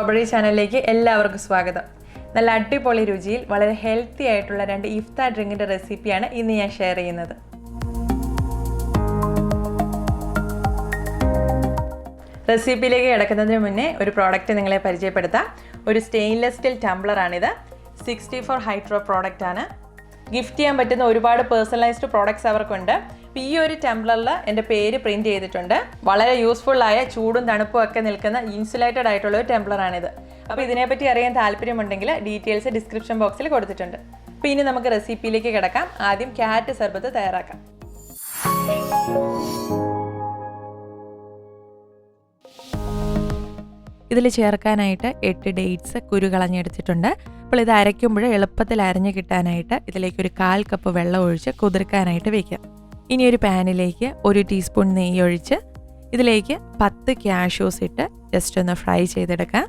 Strawberry ചാനലിലേക്ക് എല്ലാവർക്കും സ്വാഗതം. നല്ല അടിപൊളി രുചിയിൽ വളരെ ഹെൽത്തി ആയിട്ടുള്ള 2 ഇഫ്താർ ഡ്രിങ്കിൻ്റെ റെസിപ്പിയാണ് ഇന്ന് ഞാൻ ഷെയർ ചെയ്യുന്നത്. റെസിപ്പിയിലേക്ക് കിടക്കുന്നതിന് മുന്നേ ഒരു പ്രോഡക്റ്റ് നിങ്ങളെ പരിചയപ്പെടുത്താം. ഒരു സ്റ്റെയിൻലെസ് സ്റ്റീൽ ടംബ്ലറാണിത്. 64 ഹൈഡ്രോ പ്രോഡക്റ്റ് ആണ്. ഗിഫ്റ്റ് ചെയ്യാൻ പറ്റുന്ന ഒരുപാട് പേഴ്സണലൈസ്ഡ് പ്രോഡക്റ്റ്സ് അവർക്കുണ്ട്. ഈ ഒരു ടംബ്ലറിൽ എൻ്റെ പേര് പ്രിൻറ്റ് ചെയ്തിട്ടുണ്ട്. വളരെ യൂസ്ഫുള്ളായ ചൂടും തണുപ്പും ഒക്കെ നിൽക്കുന്ന ഇൻസുലേറ്റഡ് ആയിട്ടുള്ള ഒരു ടംബ്ലറാണിത്. അപ്പോൾ ഇതിനെപ്പറ്റി അറിയാൻ താല്പര്യമുണ്ടെങ്കിൽ ഡീറ്റെയിൽസ് ഡിസ്ക്രിപ്ഷൻ ബോക്സിൽ കൊടുത്തിട്ടുണ്ട്. അപ്പോൾ ഇനി നമുക്ക് റെസിപ്പിയിലേക്ക് കിടക്കാം. ആദ്യം ക്യാരറ്റ് സർബത്ത് തയ്യാറാക്കാം. ഇതിൽ ചേർക്കാനായിട്ട് 8 ഡേറ്റ്സ് കുരു കളഞ്ഞെടുത്തിട്ടുണ്ട്. അപ്പോൾ ഇത് അരയ്ക്കുമ്പോൾ എളുപ്പത്തിൽ അരഞ്ഞ് കിട്ടാനായിട്ട് ഇതിലേക്ക് ഒരു 1/4 കപ്പ് വെള്ളം ഒഴിച്ച് കുതിർക്കാനായിട്ട് വയ്ക്കാം. ഇനി ഒരു പാനിലേക്ക് 1 ടീസ്പൂൺ നെയ്യ് ഒഴിച്ച് ഇതിലേക്ക് 10 ക്യാഷ്യൂസ് ഇട്ട് ജസ്റ്റ് ഒന്ന് ഫ്രൈ ചെയ്തെടുക്കാം.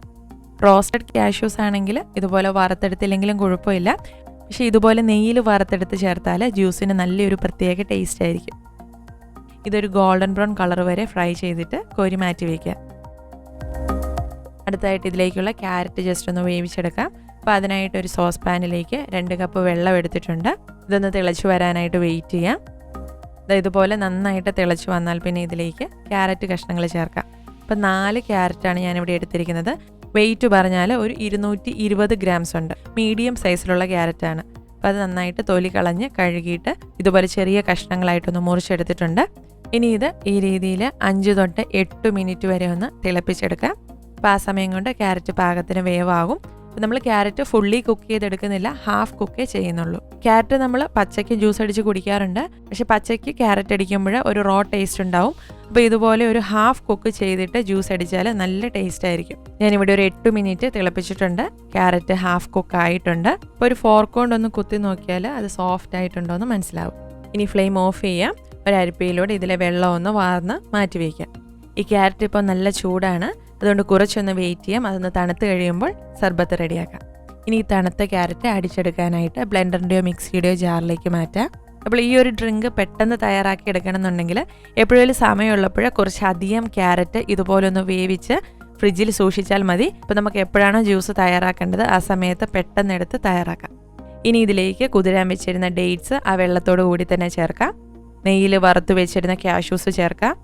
റോസ്റ്റഡ് ക്യാഷ്യൂസ് ആണെങ്കിൽ ഇതുപോലെ വറുത്തെടുത്തില്ലെങ്കിലും കുഴപ്പമില്ല. പക്ഷേ ഇതുപോലെ നെയ്യിൽ വറുത്തെടുത്ത് ചേർത്താൽ ജ്യൂസിന് നല്ലൊരു പ്രത്യേക ടേസ്റ്റ് ആയിരിക്കും. ഇതൊരു ഗോൾഡൻ ബ്രൗൺ കളർ വരെ ഫ്രൈ ചെയ്തിട്ട് കോരി മാറ്റി വയ്ക്കാം. അടുത്തായിട്ട് ഇതിലേക്കുള്ള ക്യാരറ്റ് ജസ്റ്റ് ഒന്ന് വേവിച്ചെടുക്കാം. അപ്പോൾ അതിനായിട്ട് ഒരു സോസ് പാനിലേക്ക് 2 കപ്പ് വെള്ളം എടുത്തിട്ടുണ്ട്. ഇതൊന്ന് തിളച്ച് വരാനായിട്ട് വെയിറ്റ് ചെയ്യാം. ഇതുപോലെ നന്നായിട്ട് തിളച്ച് വന്നാൽ പിന്നെ ഇതിലേക്ക് ക്യാരറ്റ് കഷ്ണങ്ങൾ ചേർക്കാം. അപ്പോൾ 4 ക്യാരറ്റാണ് ഞാനിവിടെ എടുത്തിരിക്കുന്നത്. വെയിറ്റ് പറഞ്ഞാൽ ഒരു 220 ഗ്രാംസ് ഉണ്ട്. മീഡിയം സൈസിലുള്ള ക്യാരറ്റാണ്. അപ്പോൾ അത് നന്നായിട്ട് തൊലി കളഞ്ഞ് കഴുകിയിട്ട് ഇതുപോലെ ചെറിയ കഷ്ണങ്ങളായിട്ടൊന്ന് മുറിച്ചെടുത്തിട്ടുണ്ട്. ഇനി ഇത് ഈ രീതിയിൽ 5 തൊട്ട് 8 മിനിറ്റ് വരെ ഒന്ന് തിളപ്പിച്ചെടുക്കാം. അപ്പോൾ ആ സമയം കൊണ്ട് ക്യാരറ്റ് പാകത്തിന് വേവാകും. നമ്മൾ ക്യാരറ്റ് ഫുള്ളി കുക്ക് ചെയ്തെടുക്കുന്നില്ല, ഹാഫ് കുക്കേ ചെയ്യുന്നുള്ളൂ. ക്യാരറ്റ് നമ്മൾ പച്ചയ്ക്ക് ജ്യൂസ് അടിച്ച് കുടിക്കാറുണ്ട്. പക്ഷെ പച്ചയ്ക്ക് ക്യാരറ്റ് അടിക്കുമ്പോൾ ഒരു റോ ടേസ്റ്റ് ഉണ്ടാവും. അപ്പോൾ ഇതുപോലെ ഒരു ഹാഫ് കുക്ക് ചെയ്തിട്ട് ജ്യൂസ് അടിച്ചാൽ നല്ല ടേസ്റ്റ് ആയിരിക്കും. ഞാനിവിടെ ഒരു 8 മിനിറ്റ് തിളപ്പിച്ചിട്ടുണ്ട്. ക്യാരറ്റ് ഹാഫ് കുക്ക് ആയിട്ടുണ്ട്. അപ്പോൾ ഒരു ഫോർക്ക് കൊണ്ടൊന്ന് കുത്തി നോക്കിയാൽ അത് സോഫ്റ്റ് ആയിട്ടുണ്ടോ എന്ന് മനസ്സിലാവും. ഇനി ഫ്ലെയിം ഓഫ് ചെയ്യാം. ഒരു അരിപ്പയിലൂടെ ഇതിലെ വെള്ളം ഒന്ന് വാർന്ന് മാറ്റി വയ്ക്കാം. ഈ ക്യാരറ്റ് ഇപ്പോൾ നല്ല ചൂടാണ്, അതുകൊണ്ട് കുറച്ചൊന്ന് വെയിറ്റ് ചെയ്യാം. അതൊന്ന് തണുത്ത് കഴിയുമ്പോൾ സർബത്ത് റെഡിയാക്കാം. ഇനി ഈ തണുത്ത ക്യാരറ്റ് അടിച്ചെടുക്കാനായിട്ട് ബ്ലെൻഡറിൻ്റെയോ മിക്സിയുടെയോ ജാറിലേക്ക് മാറ്റാം. അപ്പോൾ ഈ ഒരു ഡ്രിങ്ക് പെട്ടെന്ന് തയ്യാറാക്കി എടുക്കണമെന്നുണ്ടെങ്കിൽ എപ്പോഴേലും സമയമുള്ളപ്പോൾ കുറച്ചധികം ക്യാരറ്റ് ഇതുപോലെ ഒന്ന് വേവിച്ച് ഫ്രിഡ്ജിൽ സൂക്ഷിച്ചാൽ മതി. ഇപ്പോൾ നമുക്ക് എപ്പോഴാണോ ജ്യൂസ് തയ്യാറാക്കേണ്ടത് ആ സമയത്ത് പെട്ടെന്ന് എടുത്ത് തയ്യാറാക്കാം. ഇനി ഇതിലേക്ക് കുതിരാൻ വെച്ചിരുന്ന ഡേറ്റ്സ് ആ വെള്ളത്തോടു കൂടി തന്നെ ചേർക്കാം. നെയ്യിൽ വറുത്ത് വെച്ചിരുന്ന കാഷ്യൂസ് ചേർക്കാം.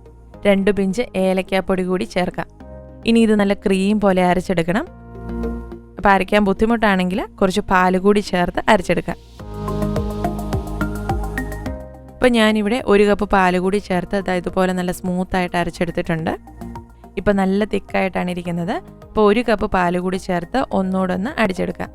2 പിഞ്ച് ഏലക്കാപ്പൊടി കൂടി ചേർക്കാം. ഇനി ഇത് നല്ല ക്രീം പോലെ അരച്ചെടുക്കണം. അപ്പോൾ അരയ്ക്കാൻ ബുദ്ധിമുട്ടാണെങ്കിൽ കുറച്ച് പാൽ കൂടി ചേർത്ത് അരച്ചെടുക്കാം. അപ്പോൾ ഞാനിവിടെ 1 കപ്പ് പാൽ കൂടി ചേർത്ത് ഇതുപോലെ നല്ല സ്മൂത്തായിട്ട് അരച്ചെടുത്തിട്ടുണ്ട്. ഇപ്പോൾ നല്ല തിക്കായിട്ടാണ് ഇരിക്കുന്നത്. അപ്പോൾ 1 കപ്പ് പാൽ കൂടി ചേർത്ത് ഒന്നുകൂടെ ഒന്ന് അടിച്ചെടുക്കാം.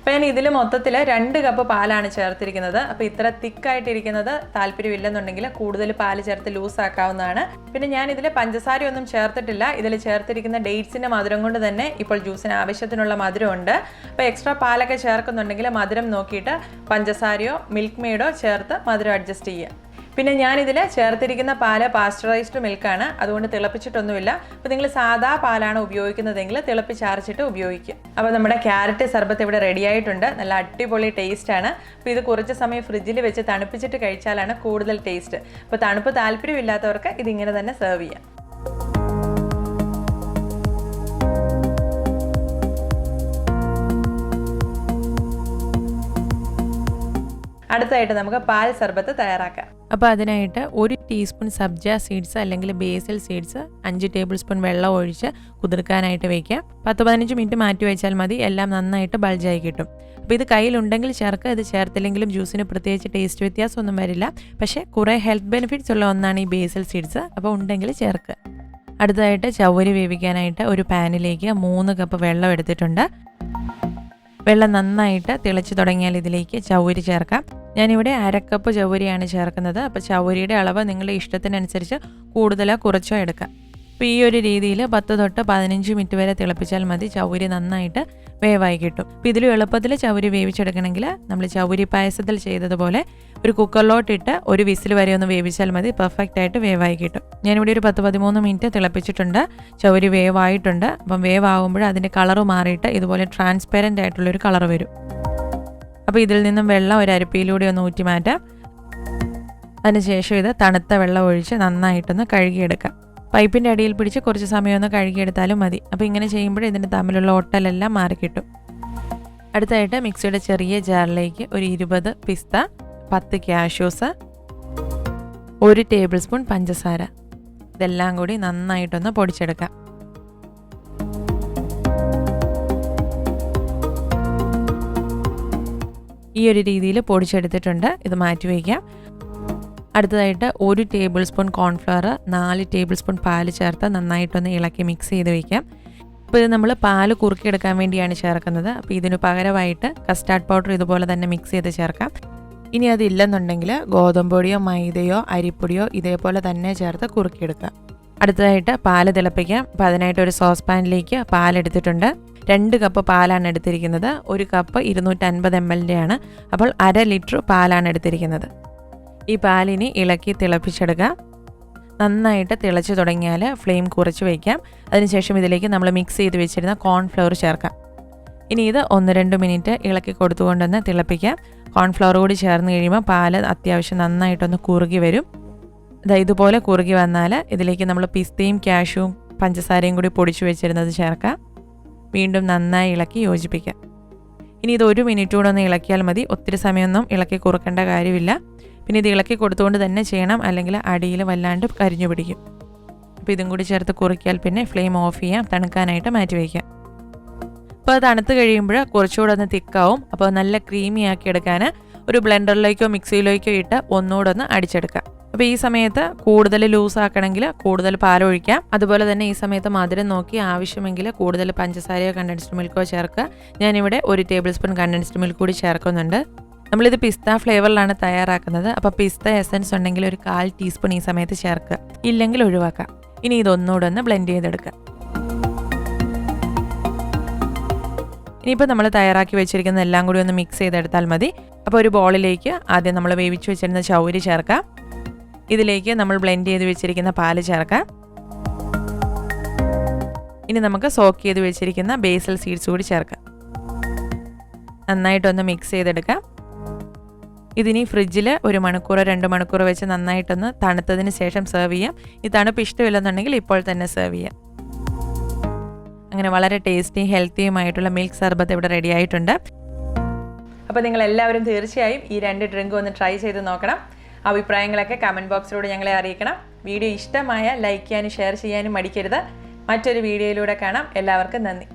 അപ്പോൾ ഞാൻ ഇതിൽ മൊത്തത്തിൽ 2 കപ്പ് പാലാണ് ചേർത്തിരിക്കുന്നത്. അപ്പോൾ ഇത്ര തിക്കായിട്ടിരിക്കുന്നത് താല്പര്യമില്ലെന്നുണ്ടെങ്കിൽ കൂടുതൽ പാല് ചേർത്ത് ലൂസാക്കാവുന്നതാണ്. പിന്നെ ഞാൻ ഇതിൽ പഞ്ചസാരയൊന്നും ചേർത്തിട്ടില്ല. ഇതിൽ ചേർത്തിരിക്കുന്ന ഡേറ്റ്സിൻ്റെ മധുരം കൊണ്ട് തന്നെ ഇപ്പോൾ ജ്യൂസിന് ആവശ്യത്തിനുള്ള മധുരമുണ്ട്. അപ്പോൾ എക്സ്ട്രാ പാലൊക്കെ ചേർക്കുന്നുണ്ടെങ്കിൽ മധുരം നോക്കിയിട്ട് പഞ്ചസാരയോ മിൽക്ക് മെയ്ഡോ ചേർത്ത് മധുരം അഡ്ജസ്റ്റ് ചെയ്യുക. പിന്നെ ഞാനിതിൽ ചേർത്തിരിക്കുന്ന പാല് പാസ്ചറൈസ്ഡ് മിൽക്കാണ്, അതുകൊണ്ട് തിളപ്പിച്ചിട്ടൊന്നുമില്ല. അപ്പോൾ നിങ്ങൾ സാധാ പാലാണ് ഉപയോഗിക്കുന്നതെങ്കിൽ തിളപ്പിച്ചാർച്ചിട്ട് ഉപയോഗിക്കുക. അപ്പോൾ നമ്മുടെ ക്യാരറ്റ് സർബത്ത് ഇവിടെ റെഡി ആയിട്ടുണ്ട്. നല്ല അടിപൊളി ടേസ്റ്റാണ്. അപ്പോൾ ഇത് കുറച്ച് സമയം ഫ്രിഡ്ജിൽ വെച്ച് തണുപ്പിച്ചിട്ട് കഴിച്ചാലാണ് കൂടുതൽ ടേസ്റ്റ്. അപ്പോൾ തണുപ്പ് താല്പര്യമില്ലാത്തവർക്ക് ഇതിങ്ങനെ തന്നെ സെർവ് ചെയ്യാം. അടുത്തായിട്ട് നമുക്ക് പാൽ സർബത്ത് തയ്യാറാക്കാം. അപ്പോൾ അതിനായിട്ട് 1 ടീസ്പൂൺ സബ്ജ സീഡ്സ് അല്ലെങ്കിൽ ബേസിൽ സീഡ്സ് 5 ടേബിൾ സ്പൂൺ വെള്ളം ഒഴിച്ച് കുതിർക്കാനായിട്ട് വയ്ക്കാം. 10-15 മിനിറ്റ് മാറ്റി വെച്ചാൽ മതി. എല്ലാം നന്നായിട്ട് ബൾജായി കിട്ടും. അപ്പോൾ ഇത് കയ്യിലുണ്ടെങ്കിൽ ചേർക്കുക. ഇത് ചേർത്തില്ലെങ്കിലും ജ്യൂസിന് പ്രത്യേകിച്ച് ടേസ്റ്റ് വ്യത്യാസമൊന്നും വരില്ല. പക്ഷേ കുറേ ഹെൽത്ത് ബെനിഫിറ്റ്സ് ഉള്ള ഒന്നാണ് ഈ ബേസിൽ സീഡ്സ്. അപ്പോൾ ഉണ്ടെങ്കിൽ ചേർക്കുക. അടുത്തതായിട്ട് ചവ്വരി വേവിക്കാനായിട്ട് ഒരു പാനിലേക്ക് 3 കപ്പ് വെള്ളം എടുത്തിട്ടുണ്ട്. വെള്ളം നന്നായിട്ട് തിളച്ച് തുടങ്ങിയാൽ ഇതിലേക്ക് ചവ്വരി ചേർക്കാം. ഞാനിവിടെ 1/2 കപ്പ് ചവ്വരിയാണ് ചേർക്കുന്നത്. അപ്പോൾ ചവ്വരിയുടെ അളവ് നിങ്ങളുടെ ഇഷ്ടത്തിനനുസരിച്ച് കൂടുതലോ കുറച്ചോ എടുക്കാം. അപ്പോൾ ഈ ഒരു രീതിയിൽ 10 തൊട്ട് 15 മിനിറ്റ് വരെ തിളപ്പിച്ചാൽ മതി. ചവ്വരി നന്നായിട്ട് വേവായി കിട്ടും. അപ്പോൾ ഇതിലും എളുപ്പത്തിൽ ചവ്വരി വേവിച്ചെടുക്കണമെങ്കിൽ നമ്മൾ ചവ്വരി പായസത്തിൽ ചെയ്തതുപോലെ ഒരു കുക്കറിലോട്ടിട്ട് 1 വിസിൽ വരെ ഒന്ന് വേവിച്ചാൽ മതി. പെർഫെക്റ്റ് ആയിട്ട് വേവായി കിട്ടും. ഞാനിവിടെ ഒരു 10-13 മിനിറ്റ് തിളപ്പിച്ചിട്ടുണ്ട്. ചവ്വരി വേവായിട്ടുണ്ട്. അപ്പം വേവാകുമ്പോൾ അതിൻ്റെ കളറ് മാറിയിട്ട് ഇതുപോലെ ട്രാൻസ്പെറൻ്റ് ആയിട്ടുള്ളൊരു കളർ വരും. അപ്പോൾ ഇതിൽ നിന്നും വെള്ളം ഒരു അരിപ്പയിലൂടെ ഒന്ന് ഊറ്റി മാറ്റാം. അതിനുശേഷം ഇത് തണുത്ത വെള്ളം ഒഴിച്ച് നന്നായിട്ടൊന്ന് കഴുകിയെടുക്കാം. പൈപ്പിൻ്റെ അടിയിൽ പിടിച്ച് കുറച്ച് സമയം ഒന്ന് കഴുകിയെടുത്താലും മതി. അപ്പോൾ ഇങ്ങനെ ചെയ്യുമ്പോൾ ഇതിൻ്റെ തമ്മിലുള്ള ഒട്ടലെല്ലാം മാറിക്കിട്ടും. അടുത്തായിട്ട് മിക്സിയുടെ ചെറിയ ജാറിലേക്ക് ഒരു 20 പിസ്ത, 10 കാഷ്യൂസ്, 1 ടേബിൾ സ്പൂൺ പഞ്ചസാര, ഇതെല്ലാം കൂടി നന്നായിട്ടൊന്ന് പൊടിച്ചെടുക്കാം. ഈ ഒരു രീതിയിൽ പൊടിച്ചെടുത്തിട്ടുണ്ട്. ഇത് മാറ്റി വയ്ക്കാം. അടുത്തതായിട്ട് 1 table spoon cornflour, 4 table spoon പാല് ചേർത്ത് നന്നായിട്ടൊന്ന് ഇളക്കി മിക്സ് ചെയ്ത് വയ്ക്കാം. അപ്പോൾ ഇത് നമ്മൾ പാല് കുറുക്കിയെടുക്കാൻ വേണ്ടിയാണ് ചേർക്കുന്നത്. അപ്പോൾ ഇതിന് പകരമായിട്ട് കസ്റ്റാർഡ് പൗഡർ ഇതുപോലെ തന്നെ മിക്സ് ചെയ്ത് ചേർക്കാം. ഇനി അതില്ലെന്നുണ്ടെങ്കിൽ ഗോതമ്പൊടിയോ മൈദയോ അരിപ്പൊടിയോ ഇതേപോലെ തന്നെ ചേർത്ത് കുറുക്കിയെടുക്കുക. അടുത്തതായിട്ട് പാല് തിളപ്പിക്കാം. അപ്പോൾ അതിനായിട്ട് ഒരു സോസ് പാനിലേക്ക് പാലെടുത്തിട്ടുണ്ട്. 2 കപ്പ് പാലാണ് എടുത്തിരിക്കുന്നത്. 1 കപ്പ് 250 ml അപ്പോൾ 1/2 ലിറ്റർ പാലാണ് എടുത്തിരിക്കുന്നത്. ഈ പാലിനി ഇളക്കി തിളപ്പിച്ചെടുക്കുക. നന്നായിട്ട് തിളച്ച് തുടങ്ങിയാൽ ഫ്ലെയിം കുറച്ച് വയ്ക്കാം. അതിനുശേഷം ഇതിലേക്ക് നമ്മൾ മിക്സ് ചെയ്ത് വെച്ചിരുന്ന കോൺഫ്ലവർ ചേർക്കാം. ഇനി ഇത് 1-2 മിനിറ്റ് ഇളക്കി കൊടുത്തുകൊണ്ടൊന്ന് തിളപ്പിക്കാം. കോൺഫ്ലവർ കൂടി ചേർന്ന് കഴിയുമ്പോൾ പാല് അത്യാവശ്യം നന്നായിട്ടൊന്ന് കുറുകി വരും. ഇതുപോലെ കുറുകി വന്നാൽ ഇതിലേക്ക് നമ്മൾ പിസ്തയും കാഷ്യൂവും പഞ്ചസാരയും കൂടി പൊടിച്ചു വെച്ചിരുന്നത് ചേർക്കാം. വീണ്ടും നന്നായി ഇളക്കി യോജിപ്പിക്കാം. ഇനി ഇത് 1 മിനിറ്റ് കൂടെ ഒന്ന് ഇളക്കിയാൽ മതി. ഒത്തിരി സമയമൊന്നും ഇളക്കി കുറുക്കേണ്ട കാര്യമില്ല. പിന്നെ ഇത് ഇളക്കി കൊടുത്തുകൊണ്ട് തന്നെ ചെയ്യണം, അല്ലെങ്കിൽ അടിയിൽ വല്ലാണ്ട് കരിഞ്ഞു പിടിക്കും. അപ്പോൾ ഇതും കൂടി ചേർത്ത് കുറുക്കിയാൽ പിന്നെ ഫ്ലെയിം ഓഫ് ചെയ്യാം, തണുക്കാനായിട്ട് മാറ്റി വയ്ക്കാം. അപ്പോൾ അത് തണുത്ത് കഴിയുമ്പോൾ കുറച്ചുകൂടെ ഒന്ന് തിക്കാവും. അപ്പോൾ നല്ല ക്രീമി ആക്കി എടുക്കാൻ ഒരു ബ്ലെൻഡറിലേക്കോ മിക്സിയിലേക്കോ ഇട്ട് ഒന്നുകൂടെ ഒന്ന് അടിച്ചെടുക്കാം. അപ്പോൾ ഈ സമയത്ത് കൂടുതൽ ലൂസ് ആക്കണമെങ്കിൽ കൂടുതൽ പാലൊഴിക്കാം. അതുപോലെ തന്നെ ഈ സമയത്ത് മധുരം നോക്കി ആവശ്യമെങ്കിൽ കൂടുതൽ പഞ്ചസാരയോ കണ്ടൻസ്ഡ് മിൽക്കോ ചേർക്കുക. ഞാനിവിടെ 1 ടേബിൾ സ്പൂൺ കണ്ടൻസ്ഡ് മിൽക്ക് കൂടി ചേർക്കുന്നുണ്ട്. നമ്മളിത് പിസ്ത ഫ്ലേവറിലാണ് തയ്യാറാക്കുന്നത്. അപ്പോൾ പിസ്ത എസൻസ് ഉണ്ടെങ്കിൽ ഒരു 1/4 ടീസ്പൂൺ ഈ സമയത്ത് ചേർക്കുക, ഇല്ലെങ്കിൽ ഒഴിവാക്കാം. ഇനി ഇതൊന്നുകൂടെ ഒന്ന് ബ്ലെൻഡ് ചെയ്തെടുക്കുക. ഇനിയിപ്പോൾ നമ്മൾ തയ്യാറാക്കി വെച്ചിരിക്കുന്ന എല്ലാം കൂടി ഒന്ന് മിക്സ് ചെയ്തെടുത്താൽ മതി. അപ്പോൾ ഒരു ബോളിലേക്ക് ആദ്യം നമ്മൾ വേവിച്ച് വെച്ചിരുന്ന ചൗരി ചേർക്കാം. ഇതിലേക്ക് നമ്മൾ ബ്ലെൻഡ് ചെയ്ത് വെച്ചിരിക്കുന്ന പാല് ചേർക്കാം. ഇനി നമുക്ക് സോക്ക് ചെയ്ത് വെച്ചിരിക്കുന്ന ബേസൽ സീഡ്സ് കൂടി ചേർക്കാം. നന്നായിട്ടൊന്ന് മിക്സ് ചെയ്തെടുക്കാം. ഇതിനി ഫ്രിഡ്ജിൽ 1 മണിക്കൂർ 2 മണിക്കൂർ വെച്ച് നന്നായിട്ടൊന്ന് തണുത്തതിന് ശേഷം സെർവ് ചെയ്യാം. ഈ തണുപ്പ് ഇഷ്ടമില്ലെന്നുണ്ടെങ്കിൽ ഇപ്പോൾ തന്നെ സെർവ് ചെയ്യാം. അങ്ങനെ വളരെ ടേസ്റ്റിയും ഹെൽത്തിയുമായിട്ടുള്ള മിൽക്ക് സർബത്ത് ഇവിടെ റെഡി ആയിട്ടുണ്ട്. അപ്പോൾ നിങ്ങളെല്ലാവരും തീർച്ചയായും ഈ 2 ഡ്രിങ്കും ഒന്ന് ട്രൈ ചെയ്ത് നോക്കണം. അഭിപ്രായങ്ങളൊക്കെ കമൻറ്റ് ബോക്സിലൂടെ ഞങ്ങളെ അറിയിക്കണം. വീഡിയോ ഇഷ്ടമായ ലൈക്ക് ചെയ്യാനും ഷെയർ ചെയ്യാനും മടിക്കരുത്. മറ്റൊരു വീഡിയോയിലൂടെ കാണാം. എല്ലാവർക്കും നന്ദി.